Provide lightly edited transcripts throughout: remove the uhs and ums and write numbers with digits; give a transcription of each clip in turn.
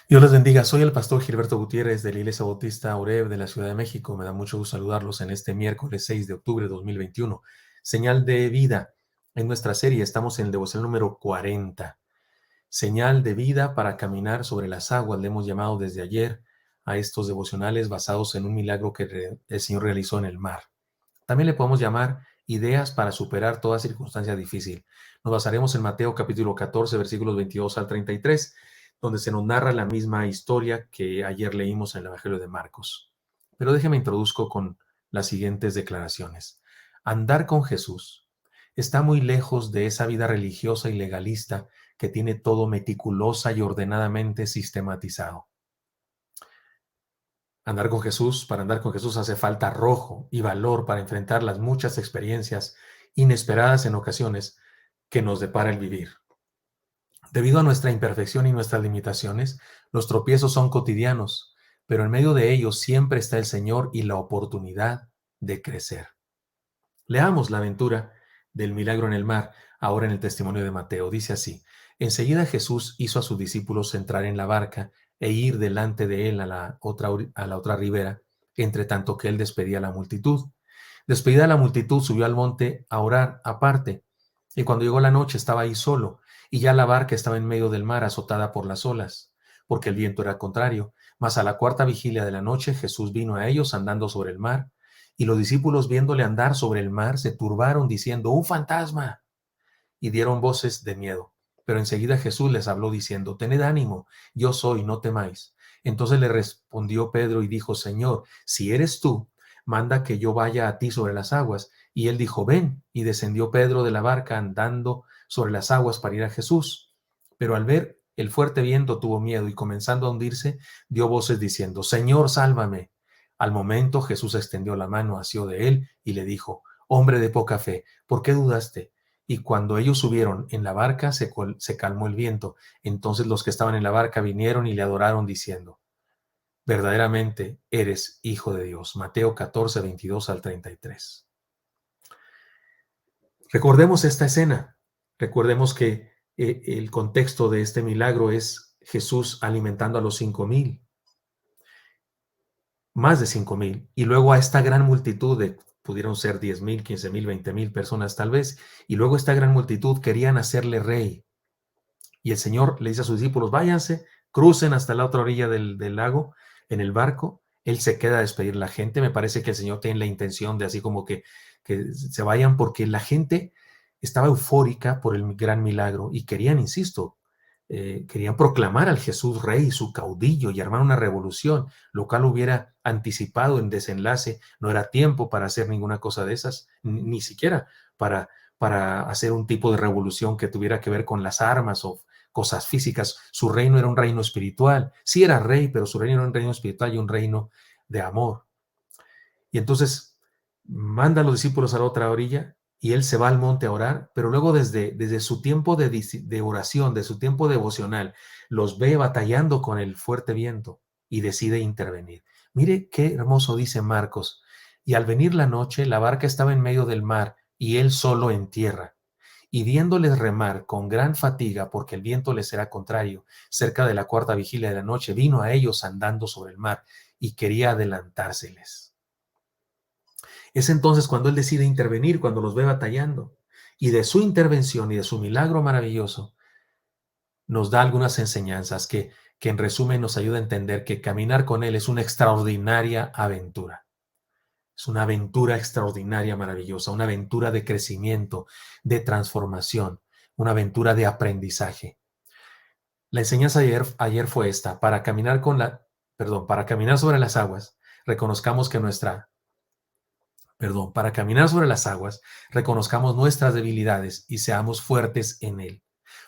Dios les bendiga. Soy el pastor Gilberto Gutiérrez de la Iglesia Bautista Oreb de la Ciudad de México. Me da mucho gusto saludarlos en este miércoles 6 de octubre de 2021. Señal de vida. En nuestra serie estamos en el devocional número 40. Señal de vida para caminar sobre las aguas. Le hemos llamado desde ayer a estos devocionales basados en un milagro que el Señor realizó en el mar. También le podemos llamar ideas para superar toda circunstancia difícil. Nos basaremos en Mateo capítulo 14, versículos 22 al 33, donde se nos narra la misma historia que ayer leímos en el Evangelio de Marcos. Pero déjeme introduzco con las siguientes declaraciones. Andar con Jesús está muy lejos de esa vida religiosa y legalista que tiene todo meticulosa y ordenadamente sistematizado. Para andar con Jesús hace falta arrojo y valor para enfrentar las muchas experiencias inesperadas en ocasiones que nos depara el vivir. Debido a nuestra imperfección y nuestras limitaciones, los tropiezos son cotidianos, pero en medio de ellos siempre está el Señor y la oportunidad de crecer. Leamos la aventura del milagro en el mar, ahora en el testimonio de Mateo. Dice así: enseguida Jesús hizo a sus discípulos entrar en la barca e ir delante de él a la otra ribera, entre tanto que él despedía a la multitud. Despedida la multitud, subió al monte a orar aparte, y cuando llegó la noche estaba ahí solo, y ya la barca estaba en medio del mar, azotada por las olas, porque el viento era contrario. Mas a la cuarta vigilia de la noche Jesús vino a ellos andando sobre el mar, y los discípulos, viéndole andar sobre el mar, se turbaron diciendo: ¡un fantasma! Y dieron voces de miedo. Pero enseguida Jesús les habló diciendo: tened ánimo, yo soy, no temáis. Entonces le respondió Pedro y dijo: Señor, si eres tú, manda que yo vaya a ti sobre las aguas. Y él dijo: ven. Y descendió Pedro de la barca andando sobre las aguas para ir a Jesús. Pero al ver el fuerte viento tuvo miedo y, comenzando a hundirse, dio voces diciendo: Señor, sálvame. Al momento Jesús extendió la mano, asió de él y le dijo: hombre de poca fe, ¿por qué dudaste? Y cuando ellos subieron en la barca, se calmó el viento. Entonces los que estaban en la barca vinieron y le adoraron diciendo: verdaderamente eres Hijo de Dios. Mateo 14, 22 al 33. Recordemos esta escena. Recordemos que el contexto de este milagro es Jesús alimentando a los 5,000, más de 5,000, y luego a esta gran multitud pudieron ser 10,000, 15,000, 20,000 personas tal vez, y luego esta gran multitud querían hacerle rey. Y el Señor le dice a sus discípulos: váyanse, crucen hasta la otra orilla del lago en el barco. Él se queda a despedir a la gente. Me parece que el Señor tiene la intención de así como que se vayan, porque la gente estaba eufórica por el gran milagro y querían, insisto, querían proclamar al Jesús Rey, su caudillo, y armar una revolución, lo cual hubiera anticipado en desenlace. No era tiempo para hacer ninguna cosa de esas, ni siquiera para hacer un tipo de revolución que tuviera que ver con las armas o cosas físicas. Su reino era un reino espiritual. Sí era rey, pero su reino era un reino espiritual y un reino de amor. Y entonces manda a los discípulos a la otra orilla y él se va al monte a orar, pero luego desde su tiempo de oración, de su tiempo devocional, los ve batallando con el fuerte viento y decide intervenir. Mire qué hermoso dice Marcos: y al venir la noche, la barca estaba en medio del mar y él solo en tierra. Y viéndoles remar con gran fatiga, porque el viento les era contrario, cerca de la cuarta vigilia de la noche, vino a ellos andando sobre el mar y quería adelantárseles. Es entonces cuando él decide intervenir, cuando los ve batallando. Y de su intervención y de su milagro maravilloso, nos da algunas enseñanzas que en resumen nos ayuda a entender que caminar con él es una extraordinaria aventura. Es una aventura extraordinaria, maravillosa, una aventura de crecimiento, de transformación, una aventura de aprendizaje. La enseñanza de ayer fue esta: para caminar sobre las aguas, reconozcamos que para caminar sobre las aguas, reconozcamos nuestras debilidades y seamos fuertes en él.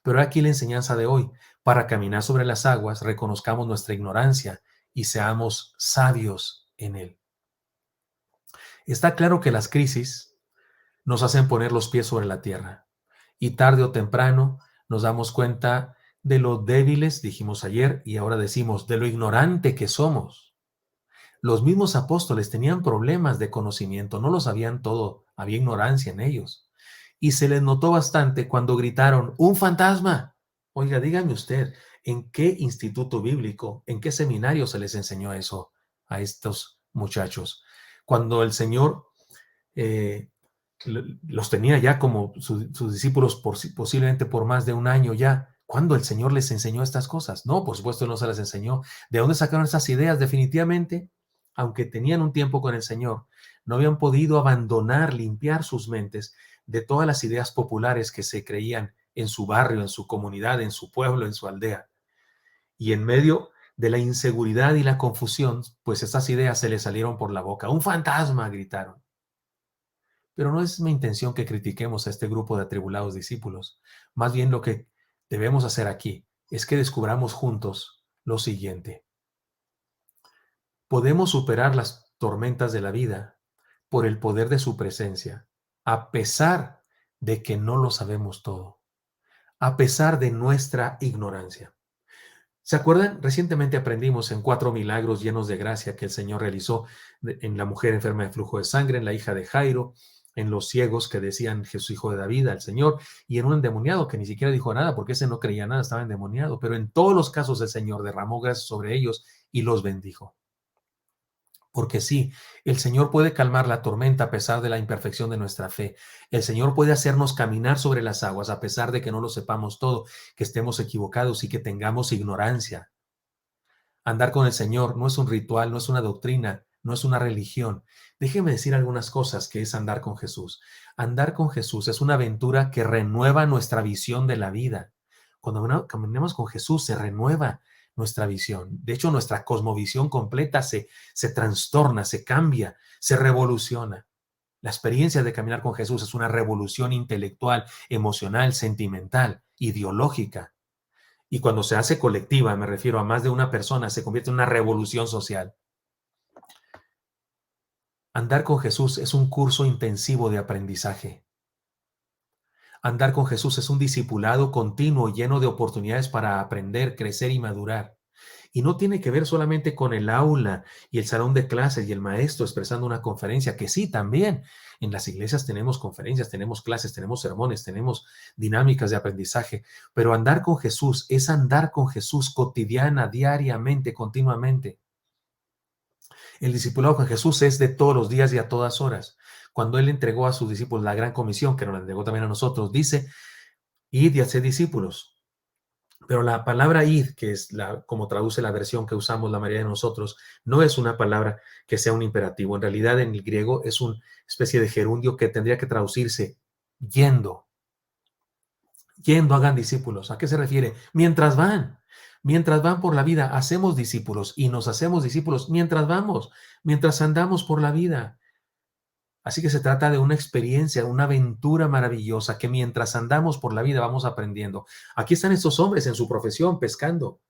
Pero aquí la enseñanza de hoy: para caminar sobre las aguas, reconozcamos nuestra ignorancia y seamos sabios en él. Está claro que las crisis nos hacen poner los pies sobre la tierra y tarde o temprano nos damos cuenta de lo débiles, dijimos ayer, y ahora decimos de lo ignorante que somos. Los mismos apóstoles tenían problemas de conocimiento, no lo sabían todo, había ignorancia en ellos. Y se les notó bastante cuando gritaron: ¡un fantasma! Oiga, dígame usted, ¿En qué instituto bíblico, en qué seminario se les enseñó eso a estos muchachos? Cuando el Señor eh, los tenía ya como sus discípulos posiblemente por más de un año ya. ¿Cuándo el Señor les enseñó estas cosas? No, por supuesto no se las enseñó. ¿De dónde sacaron esas ideas? Definitivamente, aunque tenían un tiempo con el Señor, no habían podido abandonar, limpiar sus mentes de todas las ideas populares que se creían en su barrio, en su comunidad, en su pueblo, en su aldea. Y en medio de la inseguridad y la confusión, pues estas ideas se les salieron por la boca. ¡Un fantasma!, gritaron. Pero no es mi intención que critiquemos a este grupo de atribulados discípulos. Más bien lo que debemos hacer aquí es que descubramos juntos lo siguiente. Podemos superar las tormentas de la vida por el poder de su presencia, a pesar de que no lo sabemos todo, a pesar de nuestra ignorancia. ¿Se acuerdan? Recientemente aprendimos en 4 milagros llenos de gracia que el Señor realizó en la mujer enferma de flujo de sangre, en la hija de Jairo, en los ciegos que decían Jesús, hijo de David, al Señor, y en un endemoniado que ni siquiera dijo nada porque ese no creía nada, estaba endemoniado. Pero en todos los casos el Señor derramó gracia sobre ellos y los bendijo. Porque sí, el Señor puede calmar la tormenta a pesar de la imperfección de nuestra fe. El Señor puede hacernos caminar sobre las aguas a pesar de que no lo sepamos todo, que estemos equivocados y que tengamos ignorancia. Andar con el Señor no es un ritual, no es una doctrina, no es una religión. Déjeme decir algunas cosas que es andar con Jesús. Andar con Jesús es una aventura que renueva nuestra visión de la vida. Cuando caminamos con Jesús se renueva nuestra visión. De hecho, nuestra cosmovisión completa se trastorna, se cambia, se revoluciona. La experiencia de caminar con Jesús es una revolución intelectual, emocional, sentimental, ideológica. Y cuando se hace colectiva, me refiero a más de una persona, se convierte en una revolución social. Andar con Jesús es un curso intensivo de aprendizaje. Andar con Jesús es un discipulado continuo lleno de oportunidades para aprender, crecer y madurar. Y no tiene que ver solamente con el aula y el salón de clases y el maestro expresando una conferencia, que sí, también. En las iglesias tenemos conferencias, tenemos clases, tenemos sermones, tenemos dinámicas de aprendizaje, pero andar con Jesús es andar con Jesús cotidiana, diariamente, continuamente. El discipulado con Jesús es de todos los días y a todas horas. Cuando Él entregó a sus discípulos la gran comisión, que nos la entregó también a nosotros, dice, id y haced discípulos. Pero la palabra id, que es como traduce la versión que usamos la mayoría de nosotros, no es una palabra que sea un imperativo. En realidad, en el griego es una especie de gerundio que tendría que traducirse yendo. Yendo, hagan discípulos. ¿A qué se refiere? Mientras van por la vida, hacemos discípulos y nos hacemos discípulos mientras vamos, mientras andamos por la vida. Así que se trata de una experiencia, una aventura maravillosa que mientras andamos por la vida vamos aprendiendo. Aquí están estos hombres en su profesión pescando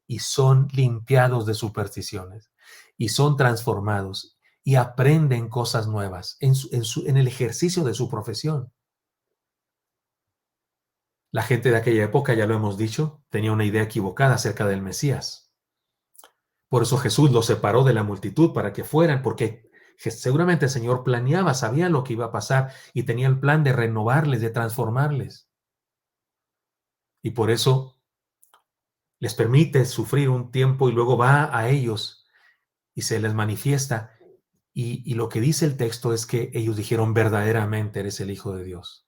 y son limpiados de supersticiones y son transformados y aprenden cosas nuevas en el ejercicio de su profesión. La gente de aquella época, ya lo hemos dicho, tenía una idea equivocada acerca del Mesías. Por eso Jesús los separó de la multitud para que fueran, porque seguramente el Señor planeaba, sabía lo que iba a pasar y tenía el plan de renovarles, de transformarles. Y por eso les permite sufrir un tiempo y luego va a ellos y se les manifiesta. Y lo que dice el texto es que ellos dijeron, verdaderamente eres el Hijo de Dios.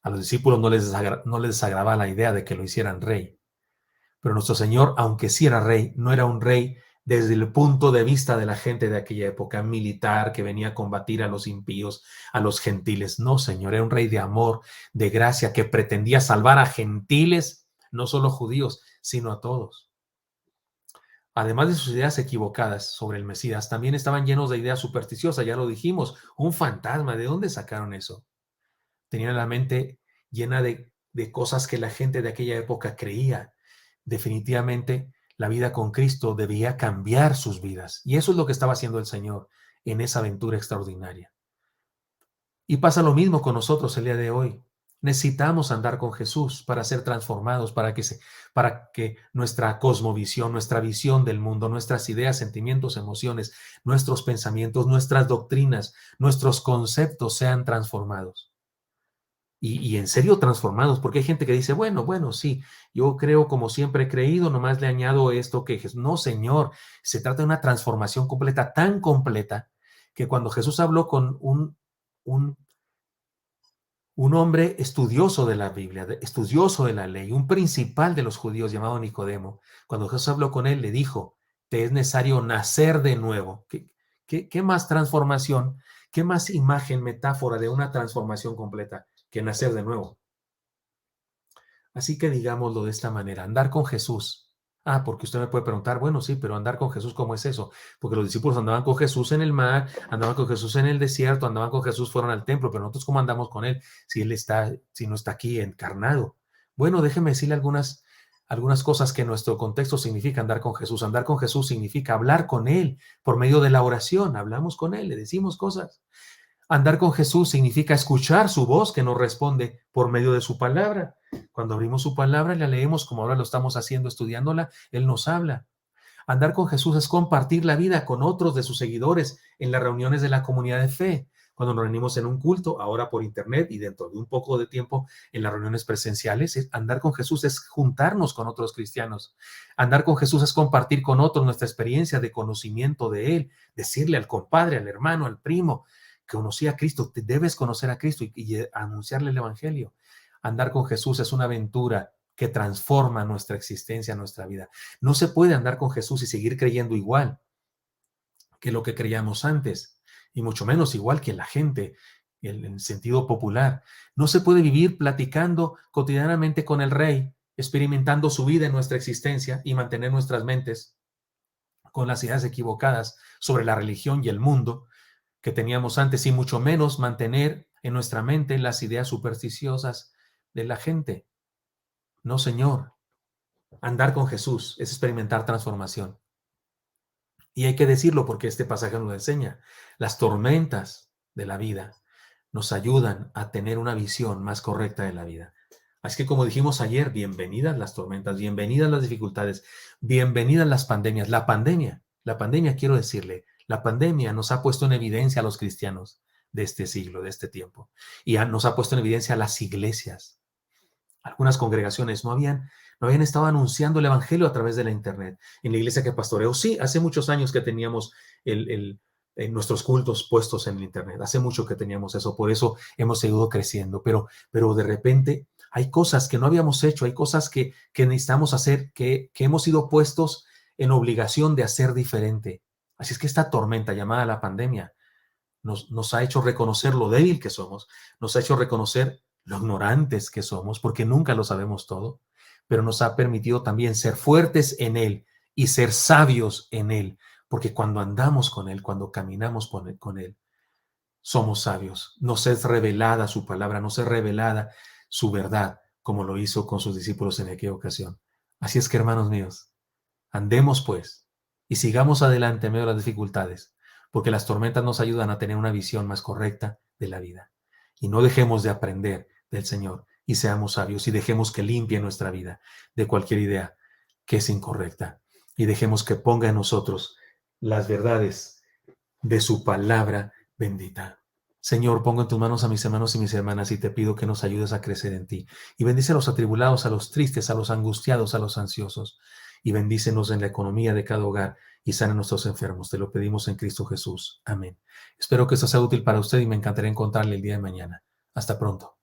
A los discípulos no les desagradaba la idea de que lo hicieran rey. Pero nuestro Señor, aunque sí era rey, no era un rey desde el punto de vista de la gente de aquella época militar que venía a combatir a los impíos, a los gentiles. No, Señor, era un rey de amor, de gracia, que pretendía salvar a gentiles, no solo judíos, sino a todos. Además de sus ideas equivocadas sobre el Mesías, también estaban llenos de ideas supersticiosas, ya lo dijimos, un fantasma. ¿De dónde sacaron eso? Tenían la mente llena de cosas que la gente de aquella época creía. Definitivamente la vida con Cristo debía cambiar sus vidas. Y eso es lo que estaba haciendo el Señor en esa aventura extraordinaria. Y pasa lo mismo con nosotros el día de hoy. Necesitamos andar con Jesús para ser transformados, para que nuestra cosmovisión, nuestra visión del mundo, nuestras ideas, sentimientos, emociones, nuestros pensamientos, nuestras doctrinas, nuestros conceptos sean transformados. y en serio transformados, porque hay gente que dice, bueno, bueno, sí, yo creo como siempre he creído, nomás le añado esto que Jesús. No, Señor, se trata de una transformación completa, tan completa, que cuando Jesús habló con un, un hombre estudioso de la Biblia, estudioso de la ley, un principal de los judíos llamado Nicodemo, cuando Jesús habló con él, le dijo, te es necesario nacer de nuevo. ¿Qué más transformación? ¿Qué más imagen, metáfora de una transformación completa que nacer de nuevo? Así que digámoslo de esta manera, andar con Jesús. Ah, porque usted me puede preguntar, bueno, sí, pero andar con Jesús, ¿cómo es eso? Porque los discípulos andaban con Jesús en el mar, andaban con Jesús en el desierto, andaban con Jesús, fueron al templo, pero nosotros, ¿cómo andamos con él si él está, si no está aquí encarnado? Bueno, déjeme decirle algunas cosas que en nuestro contexto significa andar con Jesús. Andar con Jesús significa hablar con él por medio de la oración. Hablamos con él, le decimos cosas. Andar con Jesús significa escuchar su voz que nos responde por medio de su palabra. Cuando abrimos su palabra y la leemos como ahora lo estamos haciendo estudiándola, Él nos habla. Andar con Jesús es compartir la vida con otros de sus seguidores en las reuniones de la comunidad de fe. Cuando nos reunimos en un culto, ahora por internet y dentro de un poco de tiempo en las reuniones presenciales, andar con Jesús es juntarnos con otros cristianos. Andar con Jesús es compartir con otros nuestra experiencia de conocimiento de Él, decirle al compadre, al hermano, al primo, que conocí a Cristo, te debes conocer a Cristo y anunciarle el Evangelio. Andar con Jesús es una aventura que transforma nuestra existencia, nuestra vida. No se puede andar con Jesús y seguir creyendo igual que lo que creíamos antes, y mucho menos igual que la gente, en el sentido popular. No se puede vivir platicando cotidianamente con el Rey, experimentando su vida en nuestra existencia y mantener nuestras mentes con las ideas equivocadas sobre la religión y el mundo que teníamos antes, y mucho menos mantener en nuestra mente las ideas supersticiosas de la gente. No, Señor. Andar con Jesús es experimentar transformación. Y hay que decirlo porque este pasaje nos lo enseña. Las tormentas de la vida nos ayudan a tener una visión más correcta de la vida. Así que como dijimos ayer, bienvenidas las tormentas, bienvenidas las dificultades, bienvenidas las pandemias. La pandemia, quiero decirle, la pandemia nos ha puesto en evidencia a los cristianos de este siglo, de este tiempo, y nos ha puesto en evidencia a las iglesias. Algunas congregaciones no habían estado anunciando el evangelio a través de la internet. En la iglesia que pastoreo, sí, hace muchos años que teníamos nuestros cultos puestos en el internet. Hace mucho que teníamos eso, por eso hemos seguido creciendo. Pero de repente hay cosas que no habíamos hecho, hay cosas que necesitamos hacer, que hemos sido puestos en obligación de hacer diferente. Así es que esta tormenta llamada la pandemia nos ha hecho reconocer lo débil que somos, nos ha hecho reconocer lo ignorantes que somos, porque nunca lo sabemos todo, pero nos ha permitido también ser fuertes en Él y ser sabios en Él, porque cuando andamos con Él, cuando caminamos con Él, somos sabios. Nos es revelada su palabra, nos es revelada su verdad, como lo hizo con sus discípulos en aquella ocasión. Así es que, hermanos míos, andemos pues y sigamos adelante en medio de las dificultades, porque las tormentas nos ayudan a tener una visión más correcta de la vida. Y no dejemos de aprender del Señor y seamos sabios y dejemos que limpie nuestra vida de cualquier idea que es incorrecta y dejemos que ponga en nosotros las verdades de su palabra bendita. Señor, pongo en tus manos a mis hermanos y mis hermanas y te pido que nos ayudes a crecer en ti. Y bendice a los atribulados, a los tristes, a los angustiados, a los ansiosos. Y bendícenos en la economía de cada hogar y sana a nuestros enfermos. Te lo pedimos en Cristo Jesús. Amén. Espero que esto sea útil para usted y me encantaría encontrarle el día de mañana. Hasta pronto.